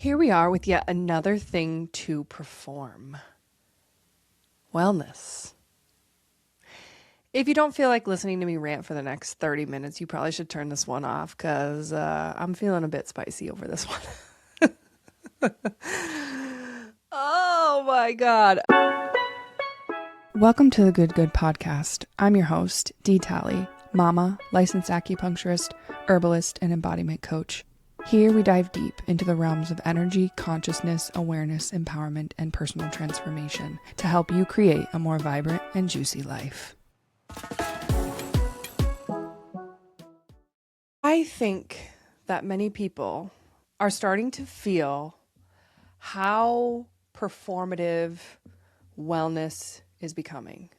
Here we are with yet another thing to perform. Wellness. If you don't feel like listening to me rant for the next 30 minutes, you probably should turn this one off because I'm feeling a bit spicy over this one. Oh my God. Welcome to the Good Good Podcast. I'm your host, Dee Talley, mama, licensed acupuncturist, herbalist, and embodiment coach. Here we dive deep into the realms of energy, consciousness, awareness, empowerment, and personal transformation to help you create a more vibrant and juicy life. I think that many people are starting to feel how performative wellness is becoming.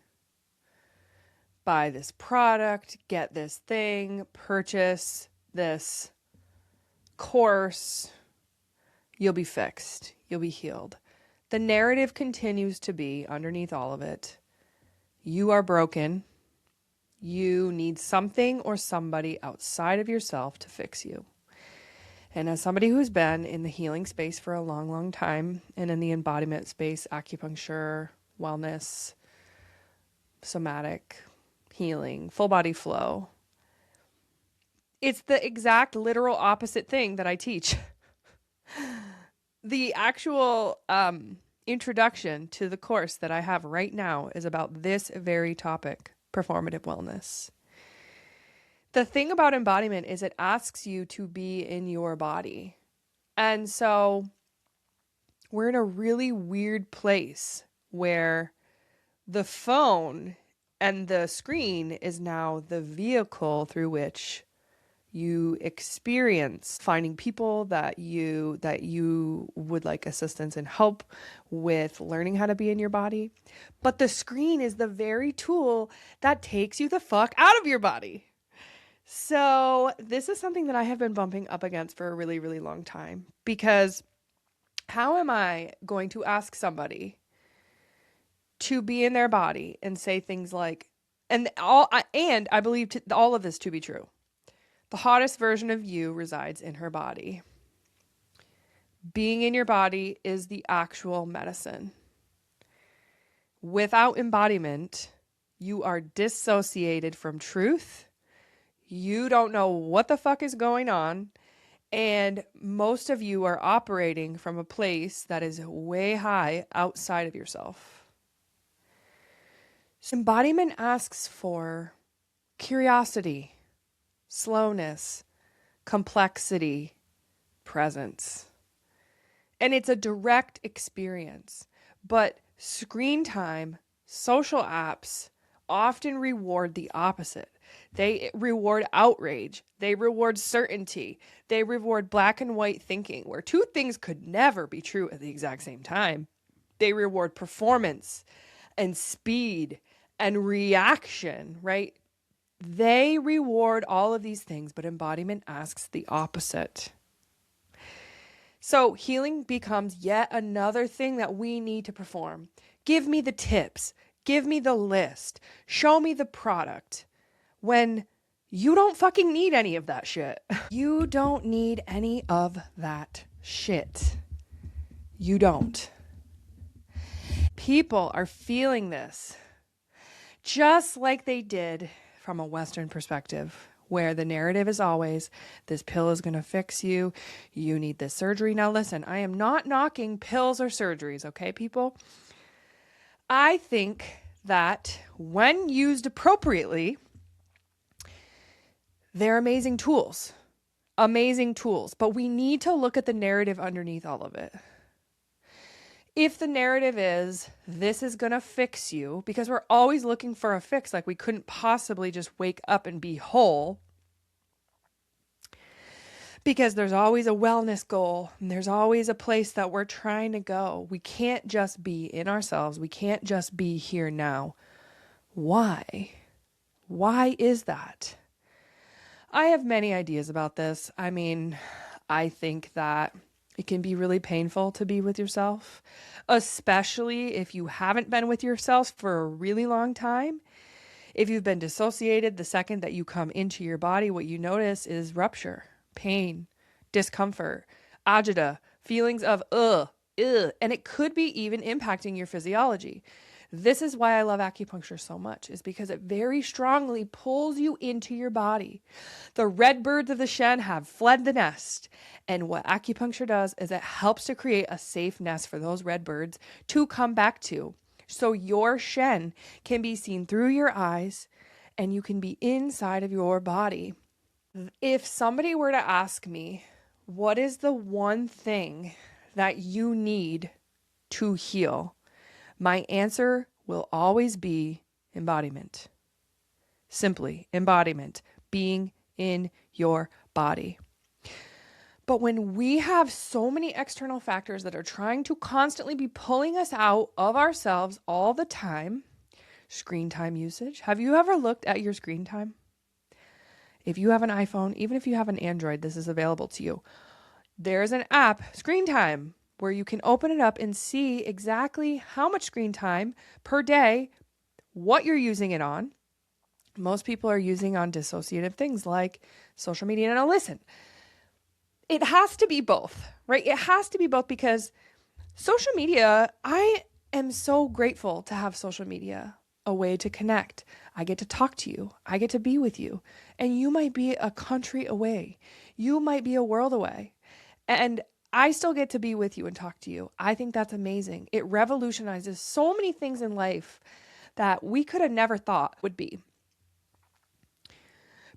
Buy this product, get this thing, purchase this course, you'll be fixed, you'll be healed. The narrative continues to be underneath all of it. You are broken. You need something or somebody outside of yourself to fix you. And as somebody who's been in the healing space for a long, long time, and in the embodiment space, acupuncture, wellness, somatic healing, full body flow, it's the exact literal opposite thing that I teach. The actual introduction to the course that I have right now is about this very topic, performative wellness. The thing about embodiment is it asks you to be in your body. And so we're in a really weird place where the phone and the screen is now the vehicle through which you experience finding people that you would like assistance and help with learning how to be in your body. But the screen is the very tool that takes you the fuck out of your body. So this is something that I have been bumping up against for a really, really long time, because how am I going to ask somebody to be in their body and say things like, and I believe all of this to be true. The hottest version of you resides in her body. Being in your body is the actual medicine. Without embodiment, you are dissociated from truth. You don't know what the fuck is going on. And most of you are operating from a place that is way high outside of yourself. So embodiment asks for curiosity, slowness, complexity, presence. And it's a direct experience. But screen time, social apps often reward the opposite. They reward outrage. They reward certainty. They reward black and white thinking, where two things could never be true at the exact same time. They reward performance and speed and reaction, right? They reward all of these things, but embodiment asks the opposite. So healing becomes yet another thing that we need to perform. Give me the tips. Give me the list. Show me the product. When you don't fucking need any of that shit. You don't need any of that shit. You don't. People are feeling this just like they did from a Western perspective, where the narrative is always, this pill is going to fix you. You need this surgery. Now, listen, I am not knocking pills or surgeries, okay, people? I think that when used appropriately, they're amazing tools, but we need to look at the narrative underneath all of it. If the narrative is, this is going to fix you, because we're always looking for a fix, like we couldn't possibly just wake up and be whole, because there's always a wellness goal, and there's always a place that we're trying to go. We can't just be in ourselves. We can't just be here now. Why? Why is that? I have many ideas about this. I mean, I think that it can be really painful to be with yourself, especially if you haven't been with yourself for a really long time. If you've been dissociated, the second that you come into your body, what you notice is rupture, pain, discomfort, agita, feelings of ugh, and it could be even impacting your physiology. This is why I love acupuncture so much, is because it very strongly pulls you into your body. The red birds of the Shen have fled the nest. And what acupuncture does is it helps to create a safe nest for those red birds to come back to. So your Shen can be seen through your eyes and you can be inside of your body. If somebody were to ask me, what is the one thing that you need to heal? My answer will always be embodiment. Simply, embodiment, being in your body. But when we have so many external factors that are trying to constantly be pulling us out of ourselves all the time, screen time usage. Have you ever looked at your screen time? If you have an iPhone, even if you have an Android, this is available to you. There's an app, Screen Time, where you can open it up and see exactly how much screen time per day, what you're using it on. Most people are using on dissociative things like social media. Now listen, it has to be both, right? It has to be both because social media, I am so grateful to have social media, a way to connect. I get to talk to you. I get to be with you. And you might be a country away. You might be a world away. And I still get to be with you and talk to you. I think that's amazing. It revolutionizes so many things in life that we could have never thought would be.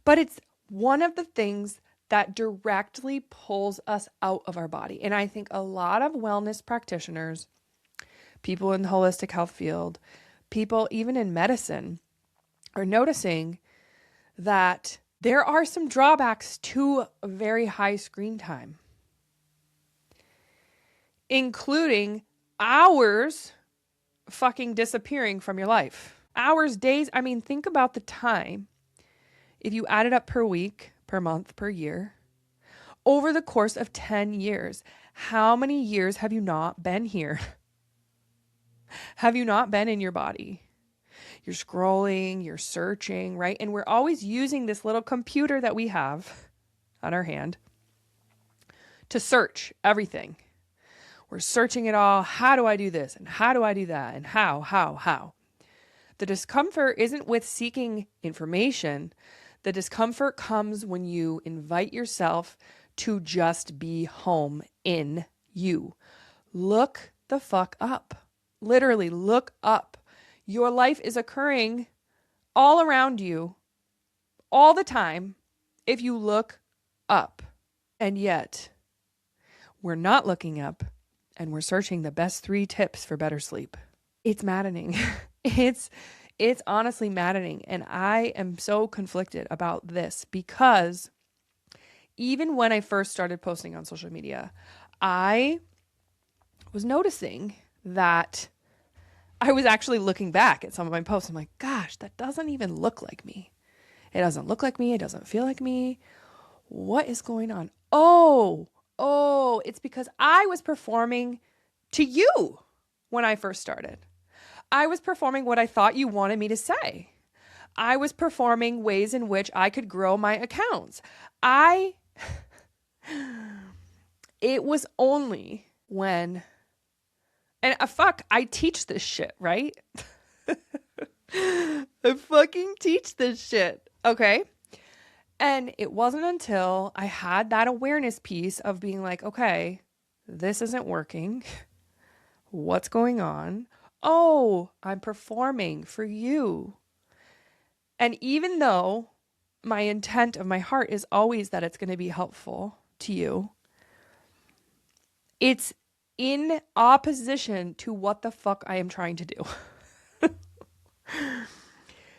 But it's one of the things that directly pulls us out of our body. And I think a lot of wellness practitioners, people in the holistic health field, people even in medicine are noticing that there are some drawbacks to very high screen time, including hours fucking disappearing from your life. Hours, days. I mean, think about the time. If you add it up per week, per month, per year, over the course of 10 years, how many years have you not been here? Have you not been in your body? You're scrolling, you're searching, right? And we're always using this little computer that we have on our hand to search everything. We're searching it all. How do I do this? And how do I do that? And how? The discomfort isn't with seeking information. The discomfort comes when you invite yourself to just be home in you. Look the fuck up. Literally look up. Your life is occurring all around you all the time if you look up. And yet, we're not looking up and we're searching the best 3 tips for better sleep. It's maddening. It's honestly maddening. And I am so conflicted about this because even when I first started posting on social media, I was noticing that I was actually looking back at some of my posts. I'm like, gosh, that doesn't even look like me. It doesn't look like me. It doesn't feel like me. What is going on? Oh, it's because I was performing to you when I first started. I was performing what I thought you wanted me to say. I was performing ways in which I could grow my accounts. It was only when, and I teach this shit, right? I fucking teach this shit, okay? And it wasn't until I had that awareness piece of being like, okay, this isn't working. What's going on? Oh, I'm performing for you. And even though my intent of my heart is always that it's going to be helpful to you, it's in opposition to what the fuck I am trying to do.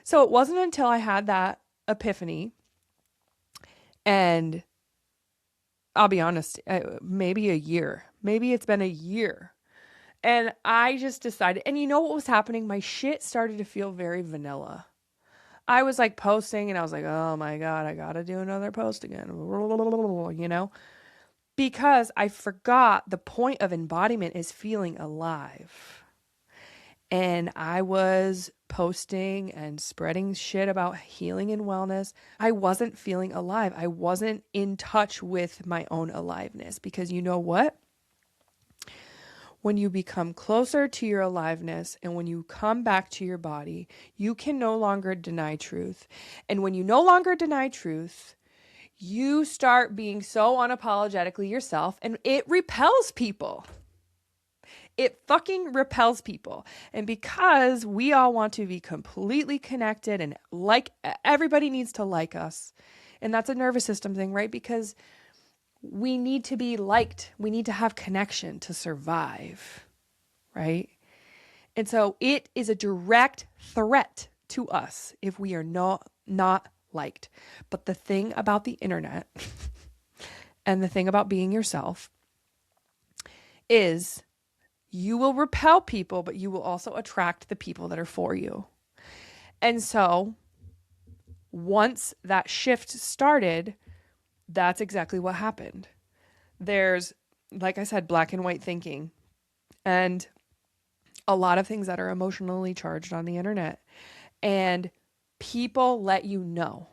So it wasn't until I had that epiphany, and I'll be honest, maybe a year, maybe it's been a year. And I just decided, and you know what was happening? My shit started to feel very vanilla. I was like posting and I was like, oh my God, I got to do another post again, you know, because I forgot the point of embodiment is feeling alive. And I was posting and spreading shit about healing and wellness. I wasn't feeling alive. I wasn't in touch with my own aliveness because you know what? when you become closer to your aliveness and when you come back to your body, you can no longer deny truth. And when you no longer deny truth, you start being so unapologetically yourself, and it repels people. It fucking repels people. And because we all want to be completely connected and like everybody needs to like us. And that's a nervous system thing, right? Because we need to be liked. We need to have connection to survive, right? And so it is a direct threat to us if we are not liked. But the thing about the internet and the thing about being yourself is you will repel people, but you will also attract the people that are for you. And so once that shift started, that's exactly what happened. There's, like I said, black and white thinking and a lot of things that are emotionally charged on the internet. And people let you know.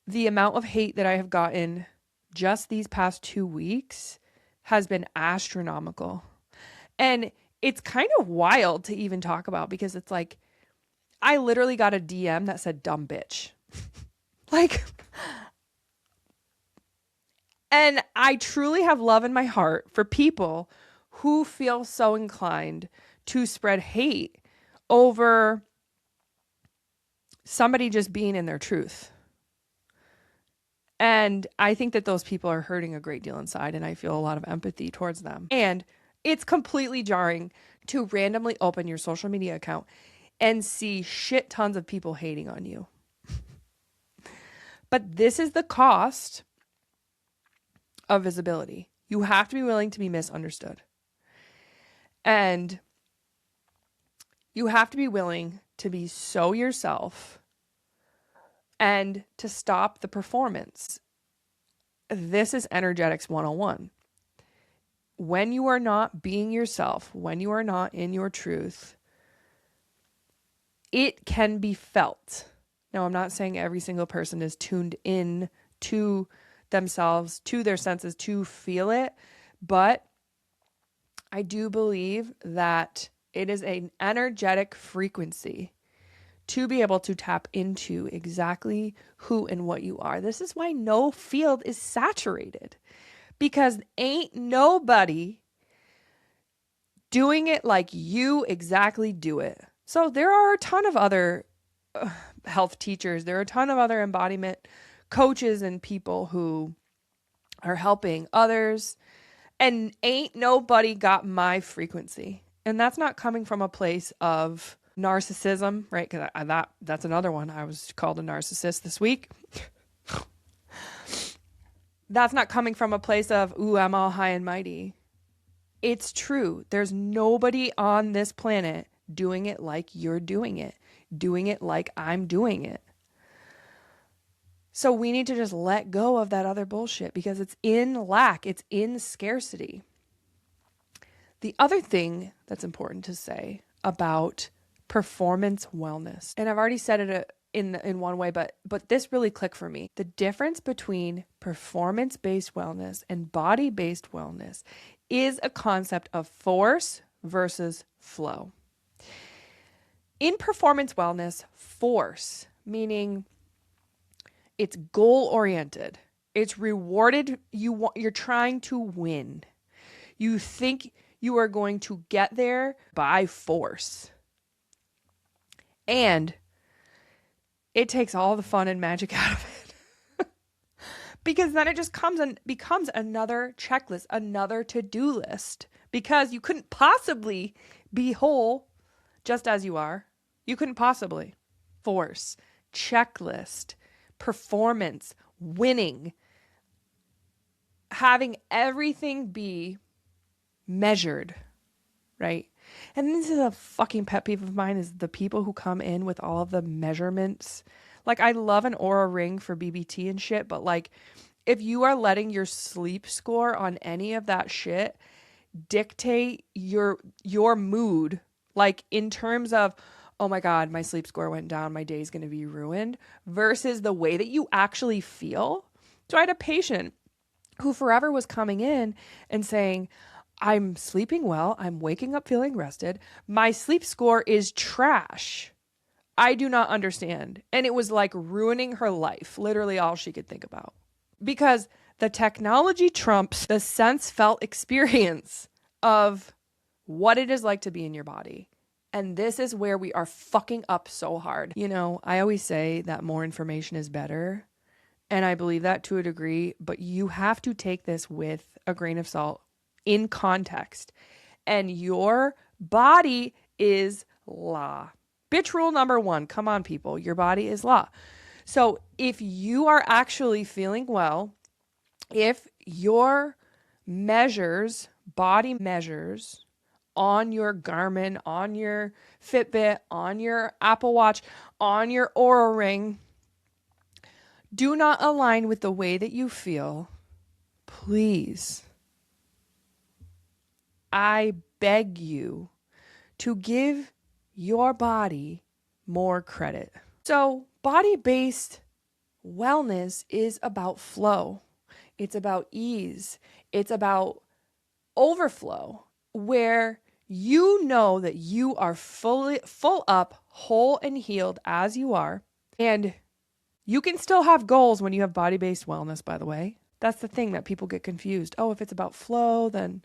The amount of hate that I have gotten just these past 2 weeks has been astronomical. And it's kind of wild to even talk about because it's like, I literally got a DM that said dumb bitch. Like, and I truly have love in my heart for people who feel so inclined to spread hate over somebody just being in their truth. And I think that those people are hurting a great deal inside, and I feel a lot of empathy towards them. And it's completely jarring to randomly open your social media account and see shit tons of people hating on you. But this is the cost of visibility. You have to be willing to be misunderstood. And you have to be willing to be so yourself and to stop the performance. This is energetics 101. When you are not being yourself, when you are not in your truth, it can be felt. Now, I'm not saying every single person is tuned in to themselves, to their senses, to feel it, but I do believe that it is an energetic frequency to be able to tap into exactly who and what you are. This is why no field is saturated, because ain't nobody doing it like you exactly do it. So there are a ton of other health teachers. There are a ton of other embodiment coaches and people who are helping others, and ain't nobody got my frequency. And that's not coming from a place of narcissism, right? Because that's another one. I was called a narcissist this week. That's not coming from a place of, ooh, I'm all high and mighty. It's true. There's nobody on this planet doing it like you're doing it like I'm doing it. So we need to just let go of that other bullshit because it's in lack. It's in scarcity. The other thing that's important to say about performance wellness, and I've already said it in one way, but this really clicked for me. The difference between performance-based wellness and body-based wellness is a concept of force versus flow. In performance wellness, force, meaning it's goal-oriented. It's rewarded. You're trying to win. You think you are going to get there by force. And it takes all the fun and magic out of it. Because then it just becomes another checklist, another to-do list. Because you couldn't possibly be whole just as you are. You couldn't possibly. Force, checklist, performance, winning, having everything be measured, right? And this is a fucking pet peeve of mine, is the people who come in with all of the measurements. Like, I love an Oura ring for BBT and shit, but like, if you are letting your sleep score on any of that shit dictate your mood, like in terms of, oh my God, my sleep score went down, my day's going to be ruined, versus the way that you actually feel. So I had a patient who forever was coming in and saying, I'm sleeping well. I'm waking up feeling rested. My sleep score is trash. I do not understand. And it was like ruining her life, literally all she could think about. Because the technology trumps the sense felt experience of what it is like to be in your body. And this is where we are fucking up so hard. You know, I always say that more information is better. And I believe that to a degree, but you have to take this with a grain of salt in context. And your body is law. Bitch rule number 1. Come on, people. Your body is law. So if you are actually feeling well, if your measures, body measures on your Garmin, on your Fitbit, on your Apple Watch, on your Oura Ring, do not align with the way that you feel, please, I beg you to give your body more credit. So, body-based wellness is about flow. It's about ease. It's about overflow, where you know that you are full up, whole and healed as you are. And you can still have goals when you have body-based wellness, by the way. That's the thing that people get confused. Oh, if it's about flow, then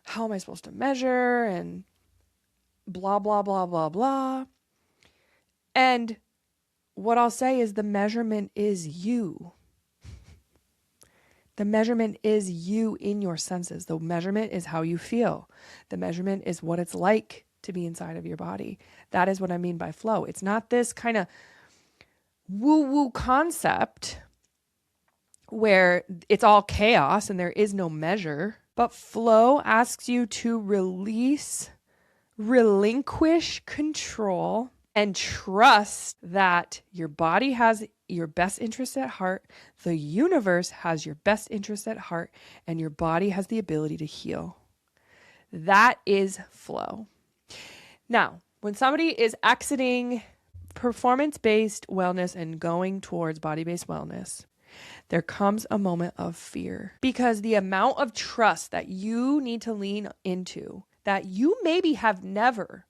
how am I supposed to measure? And blah, blah, blah, blah, blah. And what I'll say is the measurement is you. The measurement is you in your senses. The measurement is how you feel. The measurement is what it's like to be inside of your body. That is what I mean by flow. It's not this kind of woo-woo concept where it's all chaos and there is no measure. But flow asks you to release, relinquish control, and trust that your body has your best interest at heart, the universe has your best interest at heart, and your body has the ability to heal. That is flow. Now, when somebody is exiting performance-based wellness and going towards body-based wellness, there comes a moment of fear, because the amount of trust that you need to lean into that you maybe have never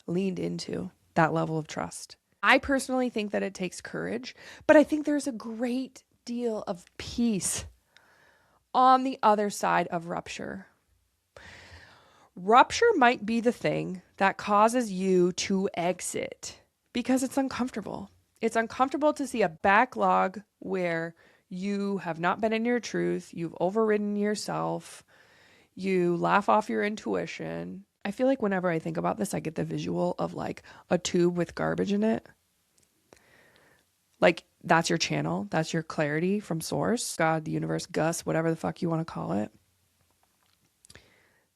leaned into, that level of trust. I personally think that it takes courage, but I think there's a great deal of peace on the other side of rupture. Rupture might be the thing that causes you to exit because it's uncomfortable. It's uncomfortable to see a backlog where you have not been in your truth, you've overridden yourself, you laugh off your intuition. I feel like whenever I think about this, I get the visual of like a tube with garbage in it. Like that's your channel. That's your clarity from source, God, the universe, Gus, whatever the fuck you want to call it.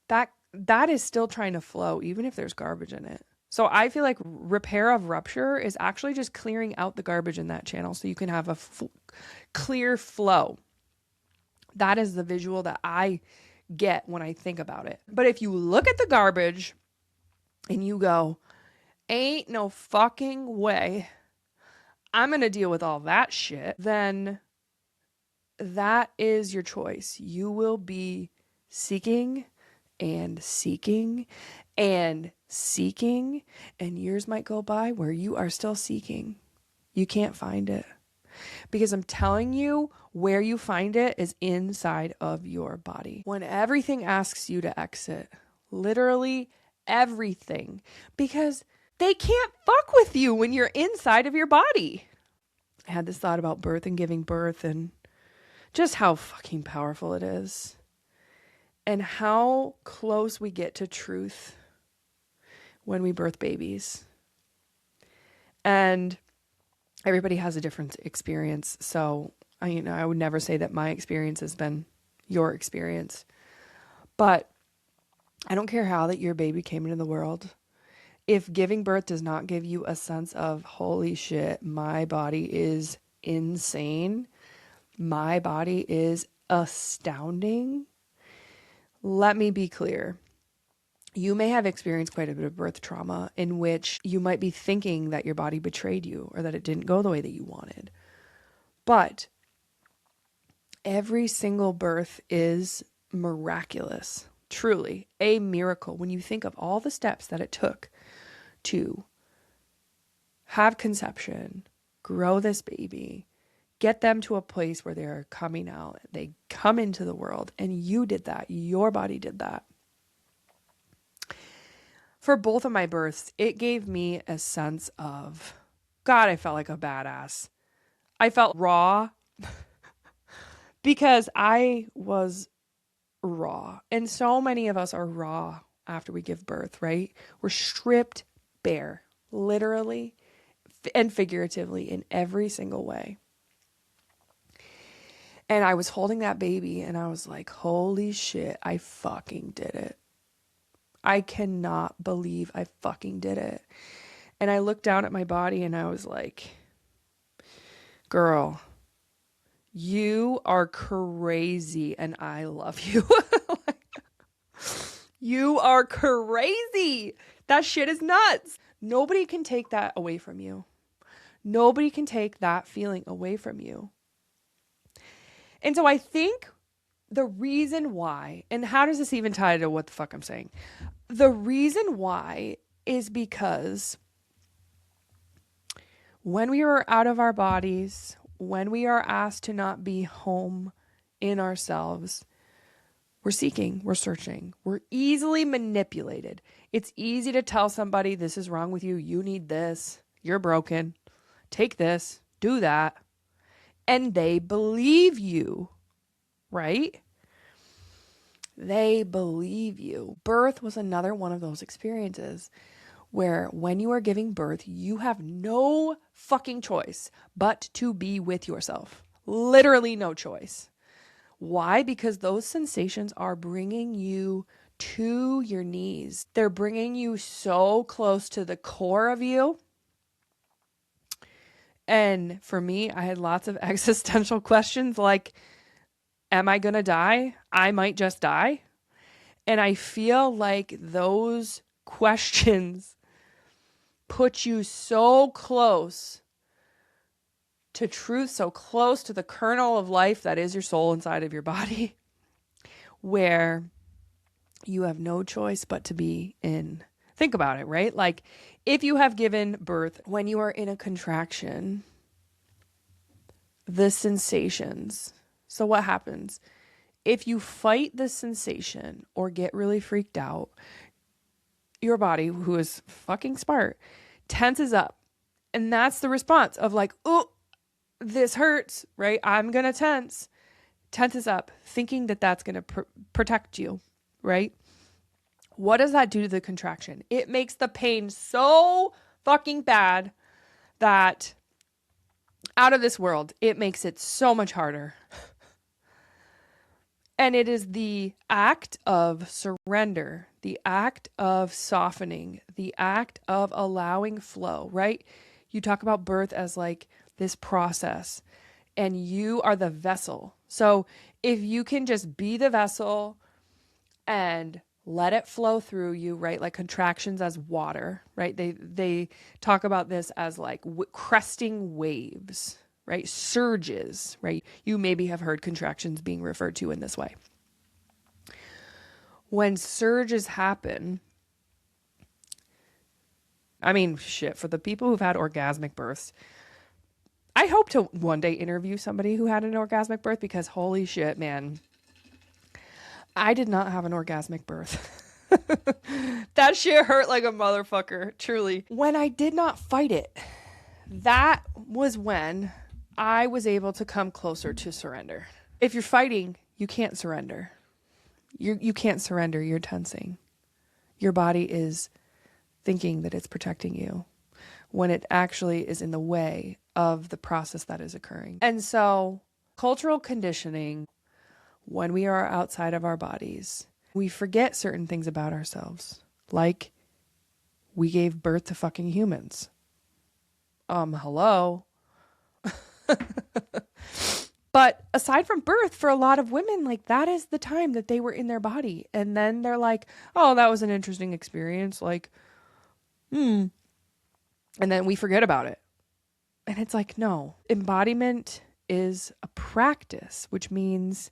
That is still trying to flow, even if there's garbage in it. So I feel like repair of rupture is actually just clearing out the garbage in that channel so you can have a clear flow. That is the visual that I get when I think about it. But if you look at the garbage and you go, ain't no fucking way I'm going to deal with all that shit, then that is your choice. You will be seeking and seeking and seeking, and years might go by where you are still seeking. You can't find it. Because I'm telling you, where you find it is inside of your body. When everything asks you to exit, literally everything, because they can't fuck with you when you're inside of your body. I had this thought about birth and giving birth and just how fucking powerful it is and how close we get to truth when we birth babies. And everybody has a different experience. So, I would never say that my experience has been your experience. But I don't care how that your baby came into the world. If giving birth does not give you a sense of, holy shit, my body is insane, my body is astounding, let me be clear. You may have experienced quite a bit of birth trauma in which you might be thinking that your body betrayed you or that it didn't go the way that you wanted. But every single birth is miraculous. truly a miracle when you think of all the steps that it took to have conception, grow this baby, get them to a place where they're coming out, they come into the world, and you did that. Your body did that. For both of my births, it gave me a sense of, God, I felt like a badass. I felt raw because I was raw. And so many of us are raw after we give birth, right? We're stripped bare, literally and figuratively in every single way. And I was holding that baby and I was like, holy shit, I fucking did it. I cannot believe I fucking did it. And I looked down at my body and I was like, girl, you are crazy and I love you. You are crazy. That shit is nuts. Nobody can take that away from you. Nobody can take that feeling away from you. And so I think the reason why, and how does this even tie to what the fuck I'm saying? The reason why is because when we are out of our bodies, when we are asked to not be home in ourselves, we're seeking, we're searching, we're easily manipulated. It's easy to tell somebody, this is wrong with you, you need this, you're broken, take this, do that. And they believe you, right? They believe you. Birth was another one of those experiences where when you are giving birth, you have no fucking choice but to be with yourself. Literally no choice. Why? Because those sensations are bringing you to your knees. They're bringing you so close to the core of you. And for me, I had lots of existential questions like, am I going to die? I might just die. And I feel like those questions put you so close to truth, so close to the kernel of life that is your soul inside of your body, where you have no choice but to be in. Think about it, right? Like if you have given birth when you are in a contraction, the sensations. So what happens? If you fight the sensation or get really freaked out, your body, who is fucking smart, tenses up. And that's the response of like, oh, this hurts, right? I'm going to tenses up, thinking that that's going to protect you, right? What does that do to the contraction? It makes the pain so fucking bad that out of this world, it makes it so much harder. And it is the act of surrender, the act of softening, the act of allowing flow, right? You talk about birth as like this process, and you are the vessel. So if you can just be the vessel and let it flow through you, right? Like contractions as water, right? They talk about this as like cresting waves, right? Surges, right? You maybe have heard contractions being referred to in this way. When surges happen, I mean, shit, for the people who've had orgasmic births, I hope to one day interview somebody who had an orgasmic birth because holy shit, man, I did not have an orgasmic birth. That shit hurt like a motherfucker, truly. When I did not fight it, that was when I was able to come closer to surrender. If you're fighting, you can't surrender. You can't surrender, you're tensing. Your body is thinking that it's protecting you when it actually is in the way of the process that is occurring. And so, cultural conditioning, when we are outside of our bodies, we forget certain things about ourselves. Like, we gave birth to fucking humans. Hello? But aside from birth, for a lot of women, like that is the time that they were in their body. And then they're like, oh, that was an interesting experience. Like, And then we forget about it. And it's like, no, embodiment is a practice, which means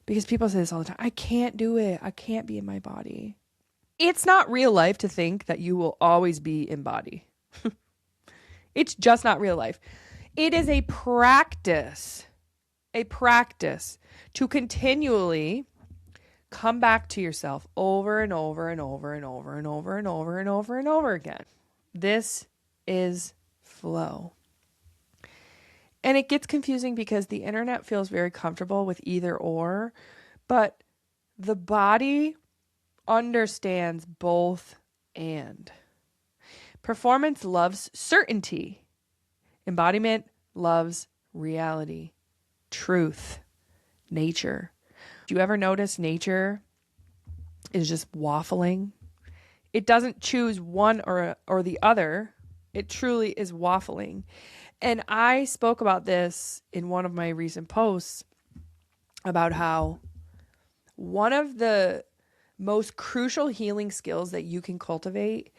Because people say this all the time. I can't do it. I can't be in my body. It's not real life to think that you will always be in body. It's just not real life. It is a practice to continually come back to yourself over and over and over and over and over and over and over and over again. This is flow. And it gets confusing because the internet feels very comfortable with either or, but the body understands both and. Performance loves certainty. Embodiment loves reality, truth, nature. Do you ever notice nature is just waffling? It doesn't choose one or the other. It truly is waffling. And I spoke about this in one of my recent posts about how one of the most crucial healing skills that you can cultivate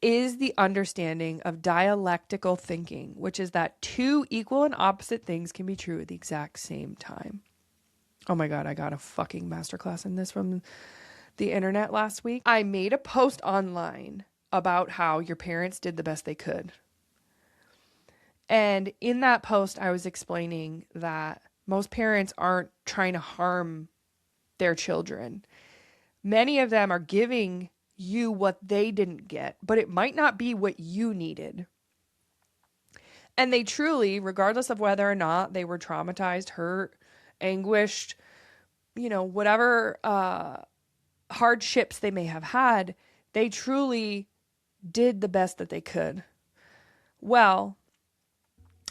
is the understanding of dialectical thinking, which is that two equal and opposite things can be true at the exact same time. Oh my God, I got a fucking masterclass in this from the internet last week. I made a post online about how your parents did the best they could. And in that post, I was explaining that most parents aren't trying to harm their children. Many of them are giving you what they didn't get, but it might not be what you needed. And they truly, regardless of whether or not they were traumatized, hurt, anguished, whatever hardships they may have had, they truly did the best that they could. Well,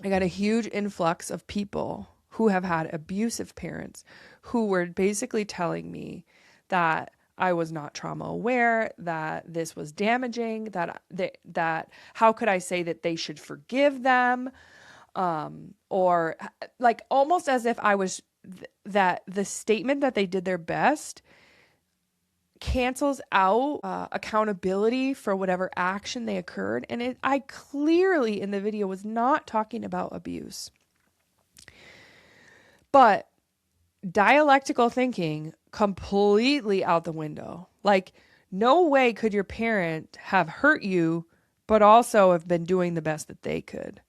I got a huge influx of people who have had abusive parents who were basically telling me that I was not trauma aware, that this was damaging, that how could I say that they should forgive them? Or like almost as if I was that the statement that they did their best cancels out accountability for whatever action they occurred. And I clearly in the video was not talking about abuse. But dialectical thinking completely out the window. Like no way could your parent have hurt you, but also have been doing the best that they could.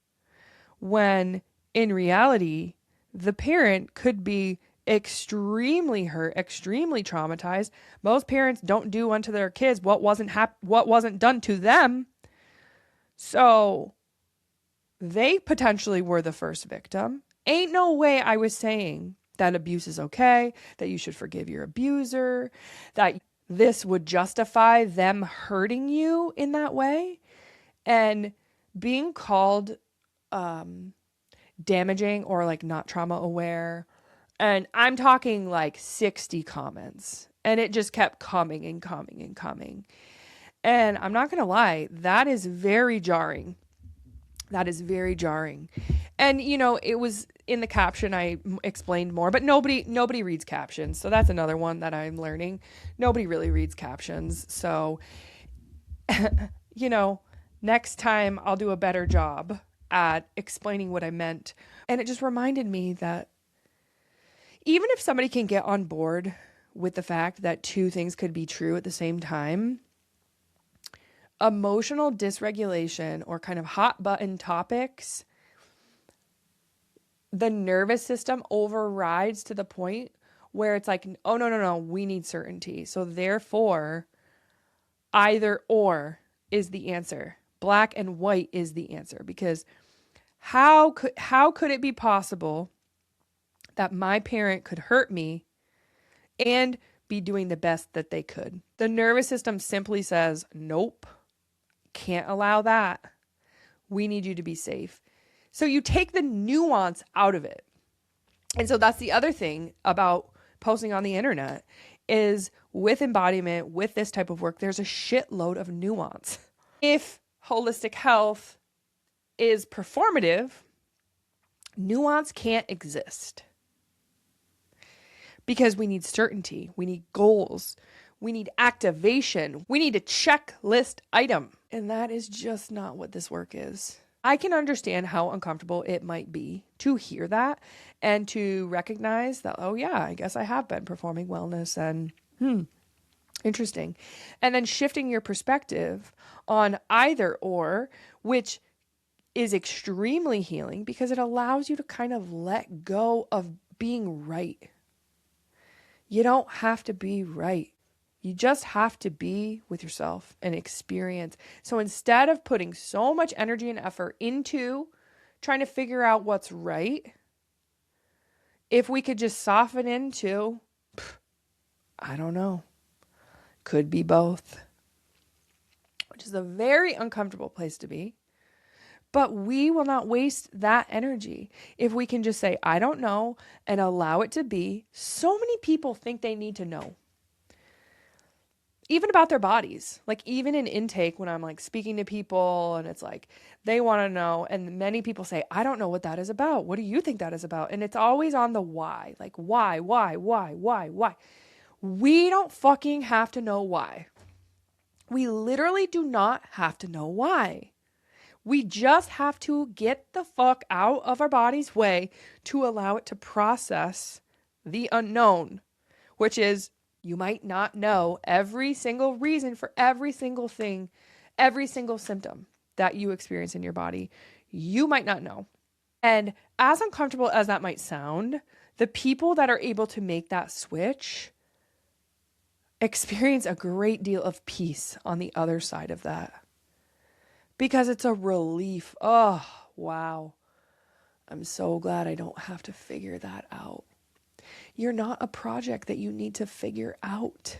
When in reality, the parent could be extremely hurt, extremely traumatized. Most parents don't do unto their kids what wasn't done to them. So they potentially were the first victim. Ain't no way I was saying that abuse is okay, that you should forgive your abuser, that this would justify them hurting you in that way. And being called damaging or like not trauma aware. And I'm talking like 60 comments, and it just kept coming and coming and coming. And I'm not going to lie, that is very jarring. That is very jarring. And, it was in the caption, I explained more, but nobody reads captions. So that's another one that I'm learning. Nobody really reads captions. So, next time I'll do a better job at explaining what I meant. And it just reminded me that even if somebody can get on board with the fact that two things could be true at the same time, emotional dysregulation or kind of hot button topics, the nervous system overrides to the point where it's like, oh, no, we need certainty. So therefore, either or is the answer. Black and white is the answer. Because how could it be possible that my parent could hurt me and be doing the best that they could? The nervous system simply says, nope, can't allow that. We need you to be safe. So you take the nuance out of it. And so that's the other thing about posting on the internet is with embodiment, with this type of work, there's a shitload of nuance. If holistic health is performative, nuance can't exist. Because we need certainty, we need goals, we need activation, we need a checklist item. And that is just not what this work is. I can understand how uncomfortable it might be to hear that and to recognize that, oh yeah, I guess I have been performing wellness and interesting. And then shifting your perspective on either or, which is extremely healing because it allows you to kind of let go of being right. You don't have to be right. You just have to be with yourself and experience. So instead of putting so much energy and effort into trying to figure out what's right, if we could just soften into, I don't know, could be both, which is a very uncomfortable place to be. But we will not waste that energy if we can just say, I don't know, and allow it to be. So many people think they need to know. Even about their bodies, like even in intake when I'm like speaking to people and it's like they want to know, and many people say, I don't know what that is about. What do you think that is about? And it's always on the why, like why? We don't fucking have to know why. We literally do not have to know why. We just have to get the fuck out of our body's way to allow it to process the unknown, which is you might not know every single reason for every single thing, every single symptom that you experience in your body. You might not know. And as uncomfortable as that might sound, the people that are able to make that switch experience a great deal of peace on the other side of that. Because it's a relief. Oh, wow. I'm so glad I don't have to figure that out. You're not a project that you need to figure out.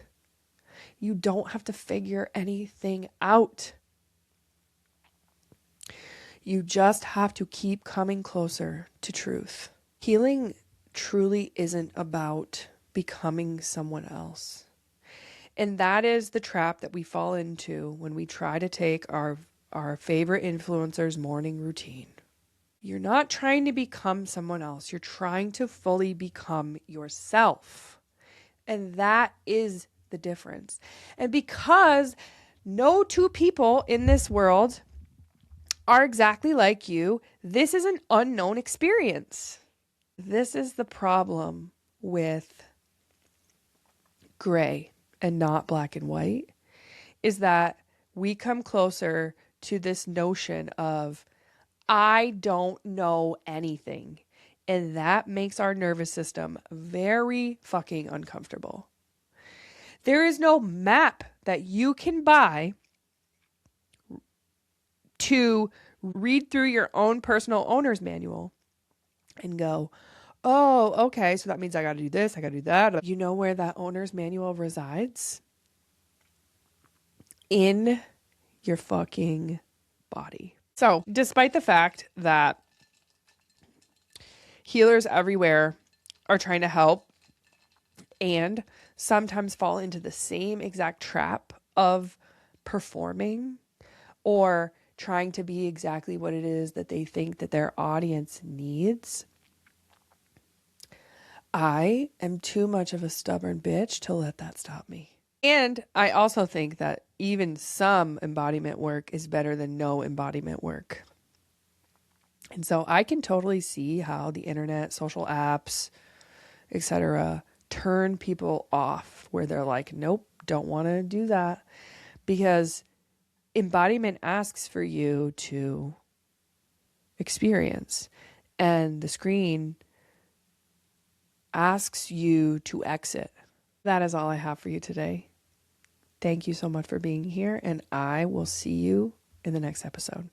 You don't have to figure anything out. You just have to keep coming closer to truth. Healing truly isn't about becoming someone else. And that is the trap that we fall into when we try to take our favorite influencer's morning routine. You're not trying to become someone else. You're trying to fully become yourself. And that is the difference. And because no two people in this world are exactly like you, this is an unknown experience. This is the problem with gray and not black and white, is that we come closer to this notion of, I don't know anything. And that makes our nervous system very fucking uncomfortable. There is no map that you can buy to read through your own personal owner's manual and go, oh, okay, so that means I got to do this, I got to do that. You know where that owner's manual resides? In your fucking body. So, despite the fact that healers everywhere are trying to help and sometimes fall into the same exact trap of performing or trying to be exactly what it is that they think that their audience needs, I am too much of a stubborn bitch to let that stop me. And I also think that even some embodiment work is better than no embodiment work. And so I can totally see how the internet, social apps, etc., turn people off where they're like, nope, don't want to do that. Because embodiment asks for you to experience, and the screen asks you to exit. That is all I have for you today. Thank you so much for being here, and I will see you in the next episode.